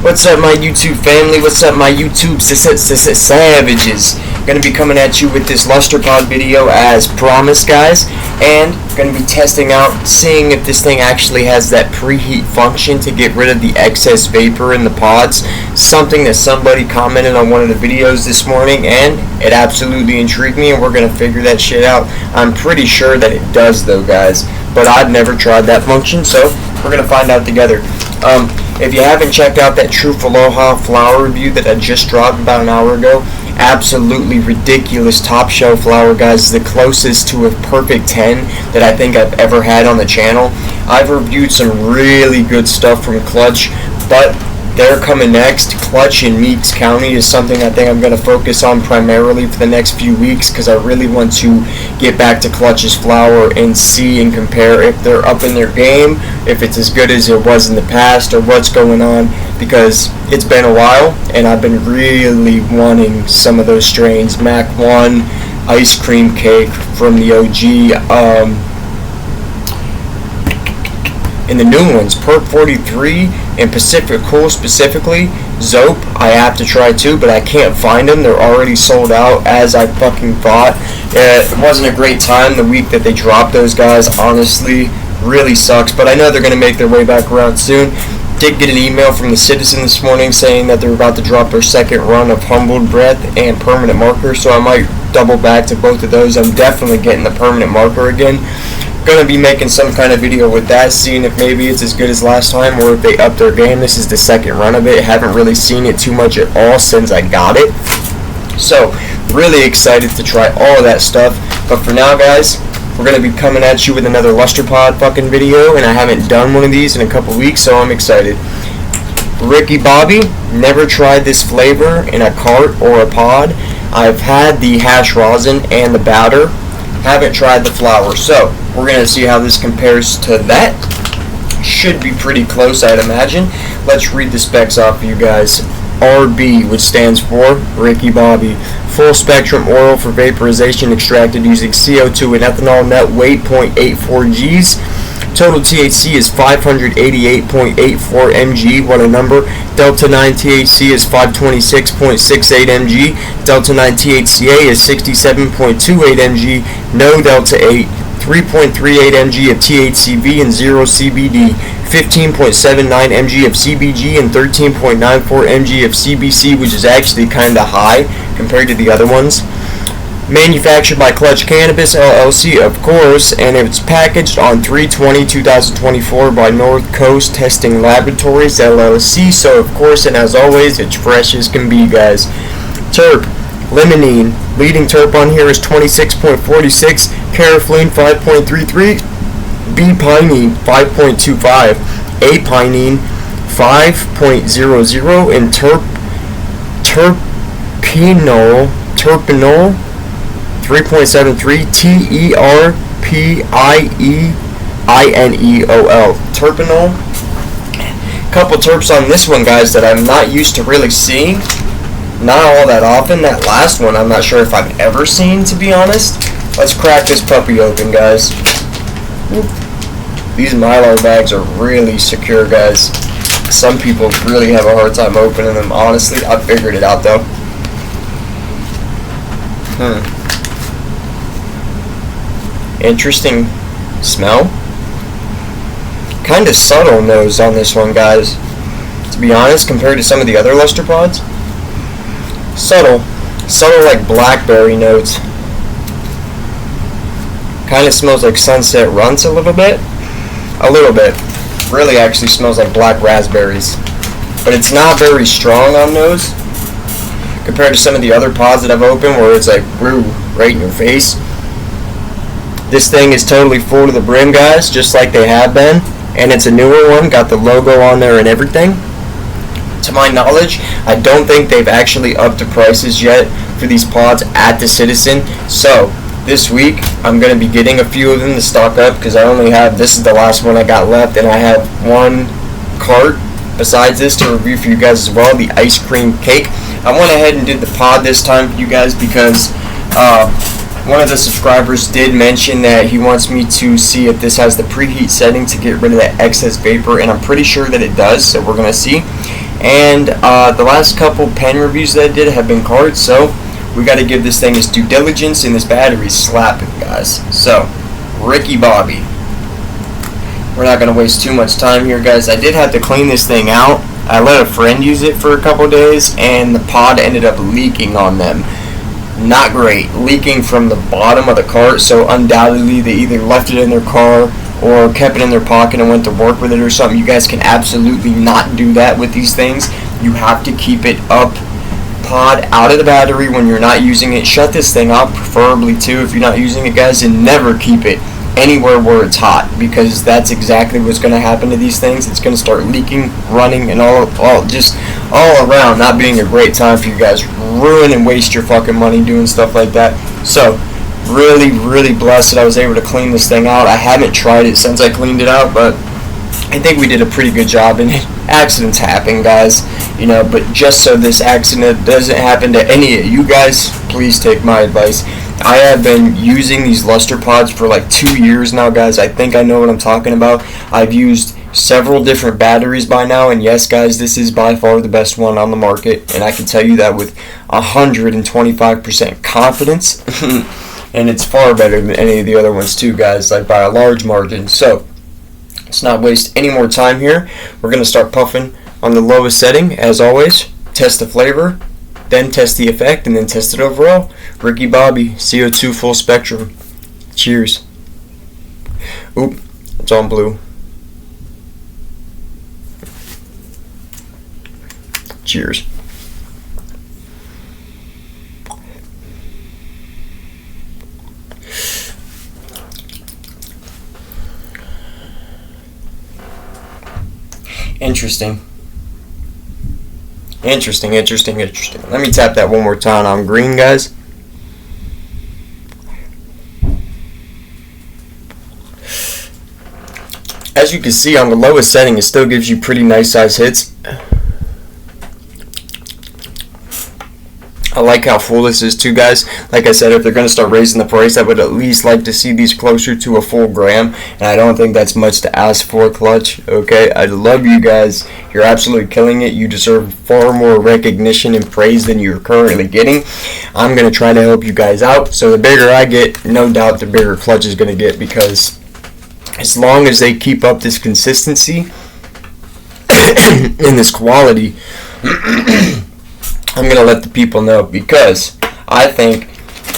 What's up, my YouTube family? What's up, my YouTube savages? Going to be coming at you with this Luster Pod video as promised, guys, and going to be testing out, seeing if this thing actually has that preheat function to get rid of the excess vapor in the pods. Something that somebody commented on one of the videos this morning, and it absolutely intrigued me, and we're going to figure that shit out. I'm pretty sure that it does, though, guys, but I've never tried that function, so we're going to find out together. If you haven't checked out that Truth Aloha flower review that I just dropped about an hour ago, absolutely ridiculous top shelf flower, guys. The closest to a perfect 10 that I think I've ever had on the channel. I've reviewed some really good stuff from Klutch, but they're coming next. Klutch in Meeks County is something I think I'm going to focus on primarily for the next few weeks, because I really want to get back to Klutch's flower and see and compare if they're up in their game, if it's as good as it was in the past, or what's going on, because it's been a while and I've been really wanting some of those strains. Mac 1, Ice Cream Cake from the OG, and the new ones, Perk 43 and Pacific Cool specifically. Zope, I have to try too, but I can't find them. They're already sold out, as I fucking thought. It wasn't a great time the week that they dropped those guys, honestly. Really sucks, but I know they're going to make their way back around soon. Did get an email from the Citizen this morning saying that they're about to drop their second run of Humbled Breath and Permanent Marker, so I might double back to both of those. I'm definitely getting the Permanent Marker again. Going to be making some kind of video with that, seeing if maybe it's as good as last time or if they up their game. This is the second run of it. Haven't really seen it too much at all since I got it, so really excited to try all of that stuff. But for now, guys, we're going to be coming at you with another Luster Pod fucking video, and I haven't done one of these in a couple weeks, so I'm excited. Ricky Bobby, never tried this flavor in a cart or a pod. I've had the hash rosin and the batter, haven't tried the flower, so we're going to see how this compares to that. Should be pretty close, I'd imagine. Let's read the specs off for you guys. RB, which stands for Ricky Bobby. Full spectrum oil for vaporization, extracted using CO2 and ethanol. Net weight 0.84 Gs. Total THC is 588.84 mg. What a number. Delta 9 THC is 526.68 mg. Delta 9 THCA is 67.28 mg. No Delta 8. 3.38 mg of THCV and 0 CBD. 15.79 mg of CBG and 13.94 mg of CBC, which is actually kind of high compared to the other ones. Manufactured by Klutch Cannabis, LLC, of course, and it's packaged on 3/20/2024 by North Coast Testing Laboratories, LLC, so of course, and as always, it's fresh as can be, guys. Terp, limonene, leading terp on here is 26.46, caraflune 5.33, B-pinene 5.25, A-pinene 5.00, and terpenol 3.73, TERPIEINEOL. Terpenol. Couple terps on this one, guys, that I'm not used to really seeing. Not all that often. That last one I'm not sure if I've ever seen, to be honest. Let's crack this puppy open, guys. These Mylar bags are really secure, guys. Some people really have a hard time opening them, honestly. I figured it out, though. Interesting smell. Kind of subtle nose on this one, guys. To be honest, compared to some of the other Luster Pods. Subtle like blackberry notes. Kind of smells like Sunset Runts a little bit. Really actually smells like black raspberries. But it's not very strong on nose compared to some of the other pods that I've opened where it's like, woo, right in your face. This thing is totally full to the brim, guys, just like they have been. And it's a newer one, got the logo on there and everything. To my knowledge, I don't think they've actually upped the prices yet for these pods at the Citizen. So, this week, I'm going to be getting a few of them to stock up, because I only have, this is the last one I got left, and I have one cart besides this to review for you guys as well, the Ice Cream Cake. I went ahead and did the pod this time for you guys because one of the subscribers did mention that he wants me to see if this has the preheat setting to get rid of that excess vapor, and I'm pretty sure that it does, so we're going to see. And the last couple pen reviews that I did have been cards, so we got to give this thing its due diligence, and this battery's slapping, guys. So, Ricky Bobby. We're not going to waste too much time here, guys. I did have to clean this thing out. I let a friend use it for a couple days, and the pod ended up leaking on them. Not great. Leaking from the bottom of the cart, so undoubtedly they either left it in their car or kept it in their pocket and went to work with it or something. You guys can absolutely not do that with these things. You have to keep it up, pod out of the battery when you're not using it. Shut this thing off, preferably too, if you're not using it, guys, and never keep it anywhere where it's hot, because that's exactly what's going to happen to these things. It's going to start leaking, running, and all around not being a great time for you guys. Ruin and waste your fucking money doing stuff like that. So, really blessed that I was able to clean this thing out. I haven't tried it since I cleaned it out, but I think we did a pretty good job. And accidents happen, guys, you know, but just so this accident doesn't happen to any of you guys, please take my advice. I have been using these luster pods for like 2 years now, guys. I think I know what I'm talking about. I've used several different batteries by now, and yes, guys, this is by far the best one on the market, and I can tell you that with 125% confidence. And it's far better than any of the other ones too, guys, like by a large margin. So let's not waste any more time here. We're going to start puffing on the lowest setting, as always. Test the flavor, then test the effect, and then test it overall. Ricky Bobby, CO2 full spectrum. Cheers. Oop, it's on blue. Cheers. Interesting. Let me tap that one more time on green, guys. As you can see, on the lowest setting, it still gives you pretty nice size hits. I like how full this is too, guys. Like I said, if they're going to start raising the price, I would at least like to see these closer to a full gram, and I don't think that's much to ask for, Clutch. Okay, I love you guys. You're absolutely killing it. You deserve far more recognition and praise than you're currently getting. I'm going to try to help you guys out, so the bigger I get, no doubt the bigger Clutch is going to get, because as long as they keep up this consistency and this quality, I'm going to let the people know, because I think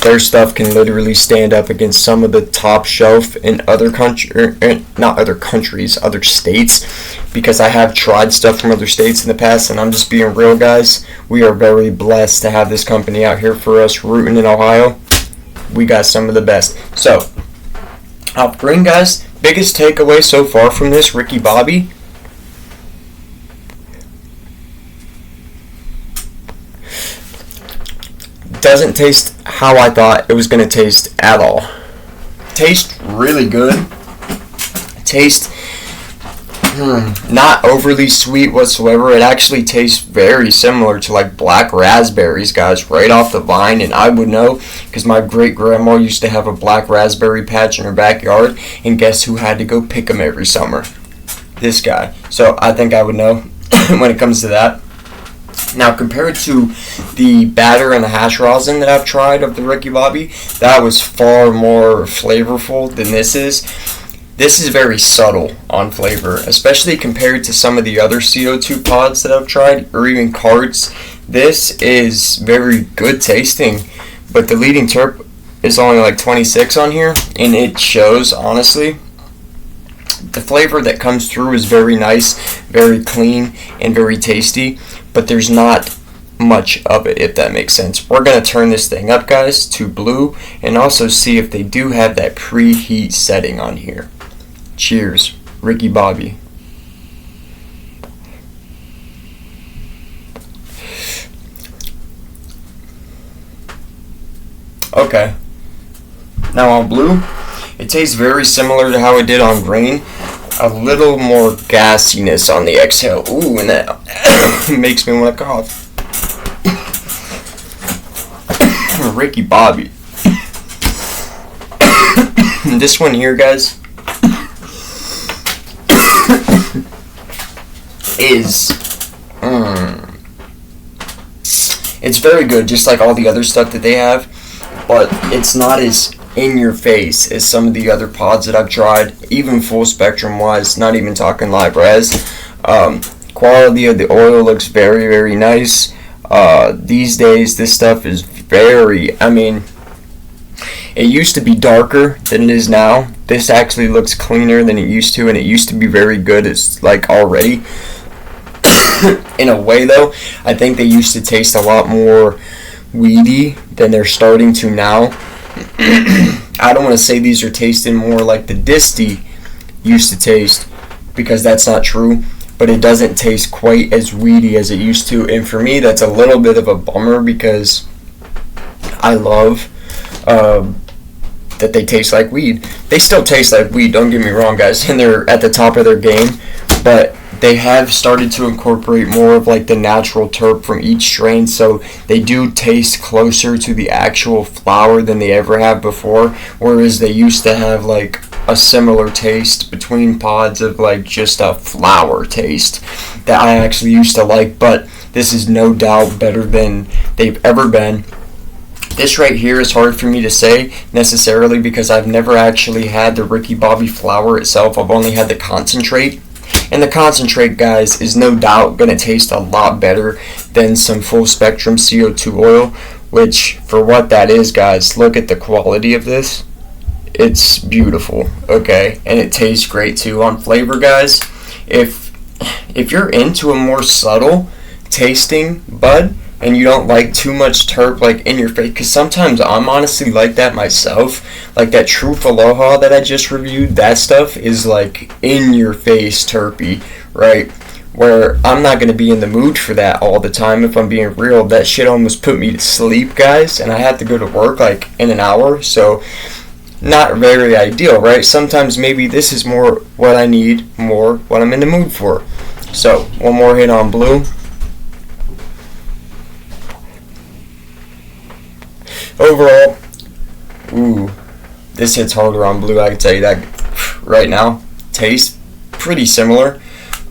their stuff can literally stand up against some of the top shelf in other other states, because I have tried stuff from other states in the past, and I'm just being real, guys. We are very blessed to have this company out here for us, rooting in Ohio. We got some of the best. So, I'll bring, guys, biggest takeaway so far from this Ricky Bobby. Doesn't taste how I thought it was going to taste at all. Tastes really good. Taste not overly sweet whatsoever. It actually tastes very similar to like black raspberries, guys, right off the vine. And I would know, because my great grandma used to have a black raspberry patch in her backyard, and guess who had to go pick them every summer? This guy. So I think I would know when it comes to that. Now, compared to the batter and the hash rosin that I've tried of the Ricky Bobby, that was far more flavorful than this is. This is very subtle on flavor, especially compared to some of the other CO2 pods that I've tried, or even cards. This is very good tasting, but the leading terp is only like 26 on here, and it shows, honestly. The flavor that comes through is very nice, very clean, and very tasty, but there's not much of it, if that makes sense. We're going to turn this thing up, guys, to blue, and also see if they do have that preheat setting on here. Cheers, Ricky Bobby. Okay. Now on blue, it tastes very similar to how it did on green. A little more gassiness on the exhale. Ooh, and that makes me want to cough. Ricky Bobby. This one here, guys, is It's very good, just like all the other stuff that they have, but it's not as in your face as some of the other pods that I've tried, even full spectrum wise, not even talking live res. Quality of the oil looks very, very nice. These days, this stuff is very, I mean, it used to be darker than it is now. This actually looks cleaner than it used to, and it used to be very good. It's like already. In a way, though, I think they used to taste a lot more weedy than they're starting to now. I don't want to say these are tasting more like the Disty used to taste, because that's not true, but it doesn't taste quite as weedy as it used to, and for me that's a little bit of a bummer, because I love that they taste like weed. They still taste like weed, don't get me wrong, guys, and they're at the top of their game, but they have started to incorporate more of like the natural terp from each strain, so they do taste closer to the actual flower than they ever have before, whereas they used to have like a similar taste between pods of like just a flower taste that I actually used to like, but this is no doubt better than they've ever been. This right here is hard for me to say necessarily because I've never actually had the Ricky Bobby flower itself. I've only had the concentrate. And the concentrate, guys, is no doubt going to taste a lot better than some full spectrum CO2 oil, which for what that is, guys, look at the quality of this. It's beautiful, okay? And it tastes great too. On flavor, guys, if you're into a more subtle tasting bud, and you don't like too much terp like in your face, because sometimes I'm honestly like that myself, like that Truth Aloha that I just reviewed, that stuff is like in your face terpy, right? Where I'm not going to be in the mood for that all the time. If I'm being real, that shit almost put me to sleep, guys, and I have to go to work like in an hour, so not very ideal, right? Sometimes maybe this is more what I need, more what I'm in the mood for. So one more hit on blue. Overall, this hits harder on blue, I can tell you that right now. Tastes pretty similar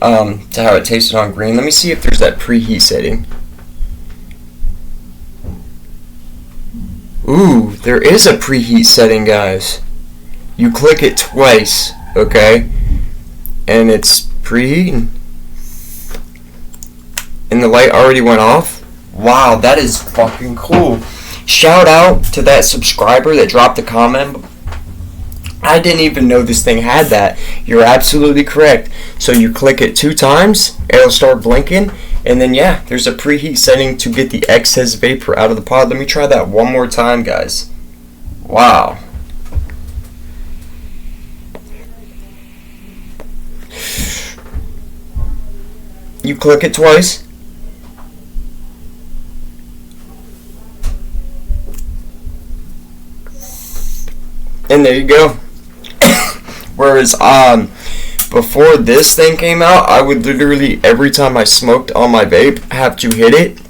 to how it tasted on green. Let me see if there's that preheat setting. There is a preheat setting, guys. You click it twice, okay? And it's preheating. And the light already went off? Wow, that is fucking cool. Shout out to that subscriber that dropped a comment. I didn't even know this thing had that. You're absolutely correct. So you click it 2 times, it'll start blinking, and then yeah, there's a preheat setting to get the excess vapor out of the pod. Let me try that one more time, guys. Wow. You click it twice. And there you go. Whereas before this thing came out, I would literally every time I smoked on my vape have to hit it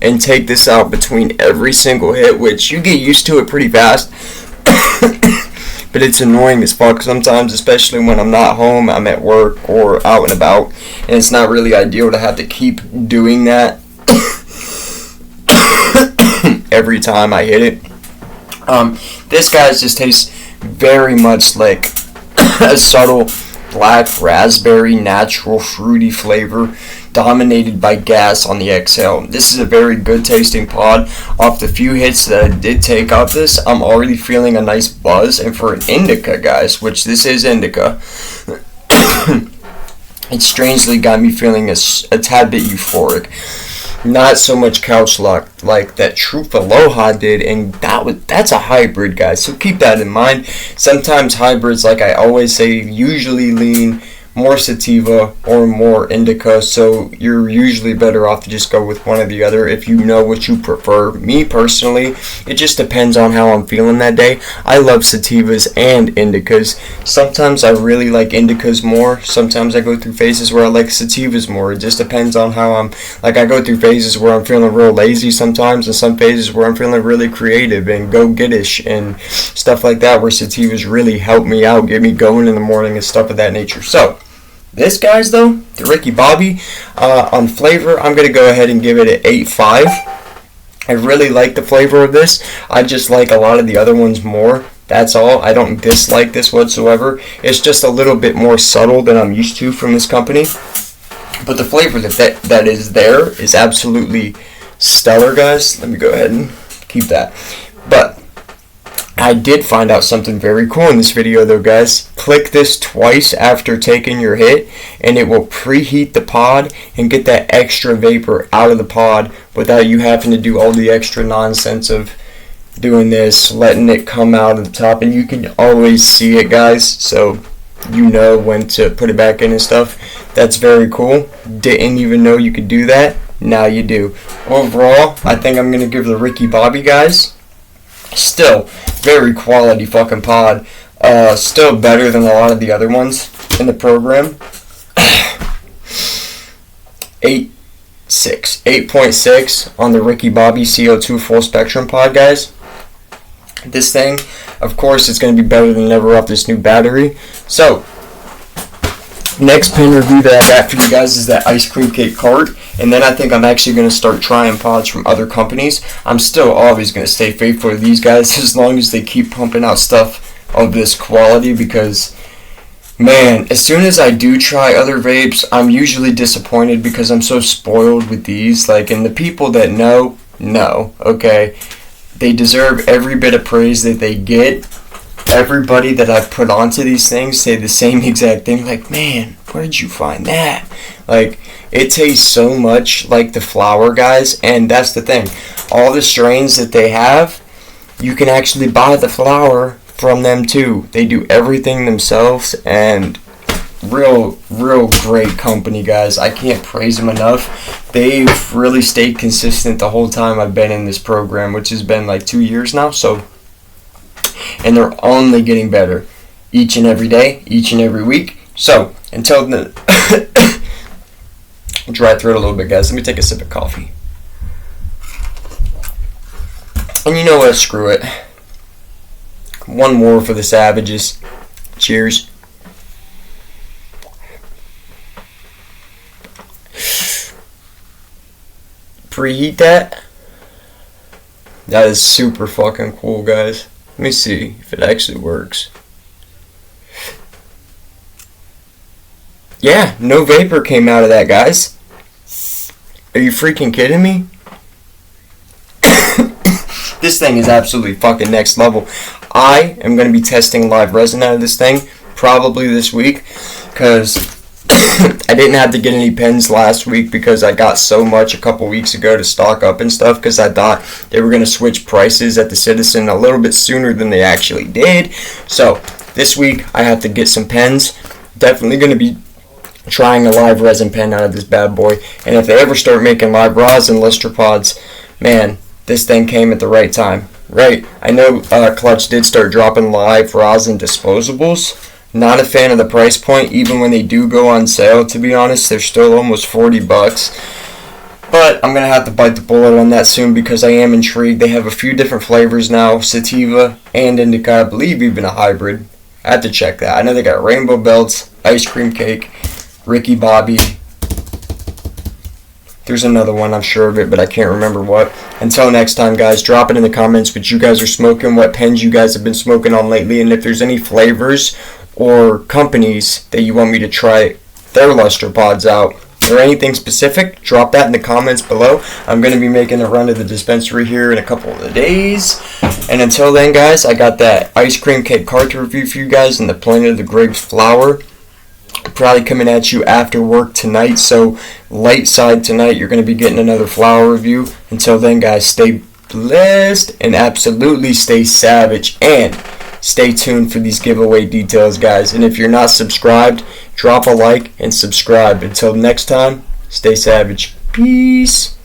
and take this out between every single hit, which you get used to it pretty fast. But it's annoying as fuck sometimes, especially when I'm not home, I'm at work or out and about, and it's not really ideal to have to keep doing that every time I hit it. This guy's just tastes very much like a subtle black raspberry natural fruity flavor dominated by gas on the exhale. This is a very good tasting pod. Off the few hits that I did take off this, I'm already feeling a nice buzz, and for an indica, guys, which this is indica, it strangely got me feeling a tad bit euphoric. Not so much couch locked like that Truth Aloha did, and that's a hybrid, guys, so keep that in mind. Sometimes hybrids, like I always say, usually lean more sativa or more indica, so you're usually better off to just go with one or the other if you know what you prefer. Me personally, it just depends on how I'm feeling that day. I love sativas and indicas. Sometimes I really like indicas more. Sometimes I go through phases where I like sativas more. It just depends on how I'm, like, I go through phases where I'm feeling real lazy sometimes, and some phases where I'm feeling really creative and go-gettish and stuff like that, where sativas really help me out, get me going in the morning and stuff of that nature. So this, guys, though, the Ricky Bobby, on flavor, I'm going to go ahead and give it an 8.5. I really like the flavor of this. I just like a lot of the other ones more. That's all. I don't dislike this whatsoever. It's just a little bit more subtle than I'm used to from this company. But the flavor that is there is absolutely stellar, guys. Let me go ahead and keep that. But I did find out something very cool in this video though, guys. Click this twice after taking your hit and it will preheat the pod and get that extra vapor out of the pod without you having to do all the extra nonsense of doing this, letting it come out of the top. And you can always see it, guys, so you know when to put it back in and stuff. That's very cool. Didn't even know you could do that. Now you do. Overall, I think I'm going to give the Ricky Bobby, guys, still very quality fucking pod. Still better than a lot of the other ones in the program. 8.6 on the Ricky Bobby CO2 full spectrum pod, guys. This thing, of course, it's going to be better than ever off this new battery. So, next pen review that I got for you guys is that ice cream cake cart. And then I think I'm actually going to start trying pods from other companies. I'm still always going to stay faithful to these guys as long as they keep pumping out stuff of this quality, because, man, as soon as I do try other vapes, I'm usually disappointed because I'm so spoiled with these. Like, and the people that know, okay? They deserve every bit of praise that they get. Everybody that I've put onto these things say the same exact thing. Like, man, where did you find that? Like, it tastes so much like the flower, guys. And that's the thing. All the strains that they have, you can actually buy the flower from them too. They do everything themselves, and real great company, guys. I can't praise them enough. They've really stayed consistent the whole time I've been in this program, which has been like 2 years now. So, and they're only getting better each and every day, each and every week. So, until the dry throat a little bit, guys. Let me take a sip of coffee. And you know what? Screw it. One more for the savages. Cheers. Preheat that. That is super fucking cool, guys. Let me see if it actually works. Yeah, no vapor came out of that, guys. Are you freaking kidding me? This thing is absolutely fucking next level. I am going to be testing live resin out of this thing probably this week, because I didn't have to get any pens last week because I got so much a couple weeks ago to stock up and stuff, because I thought they were going to switch prices at the Citizen a little bit sooner than they actually did. So this week I have to get some pens. Definitely going to be trying a live resin pen out of this bad boy. And if they ever start making live rosin Lister pods, man, this thing came at the right time. Right, I know Klutch did start dropping live rosin disposables. Not a fan of the price point, even when they do go on sale, to be honest. They're still almost $40. But I'm going to have to bite the bullet on that soon because I am intrigued. They have a few different flavors now, sativa and indica, I believe even a hybrid. I have to check that. I know they got rainbow belts, ice cream cake, Ricky Bobby. There's another one, I'm sure of it, but I can't remember what. Until next time, guys, drop it in the comments what you guys are smoking, what pens you guys have been smoking on lately, and if there's any flavors or companies that you want me to try their Luster pods out, or anything specific, drop that in the comments below. I'm going to be making a run to the dispensary here in a couple of days. And until then, guys, I got that ice cream cake cart to review for you guys and the Planet of the Grapes flower. Probably coming at you after work tonight, so light side tonight, you're going to be getting another flower review. Until then, guys, stay blessed and absolutely stay savage, and stay tuned for these giveaway details, guys. And if you're not subscribed, drop a like and subscribe. Until next time, stay savage. Peace.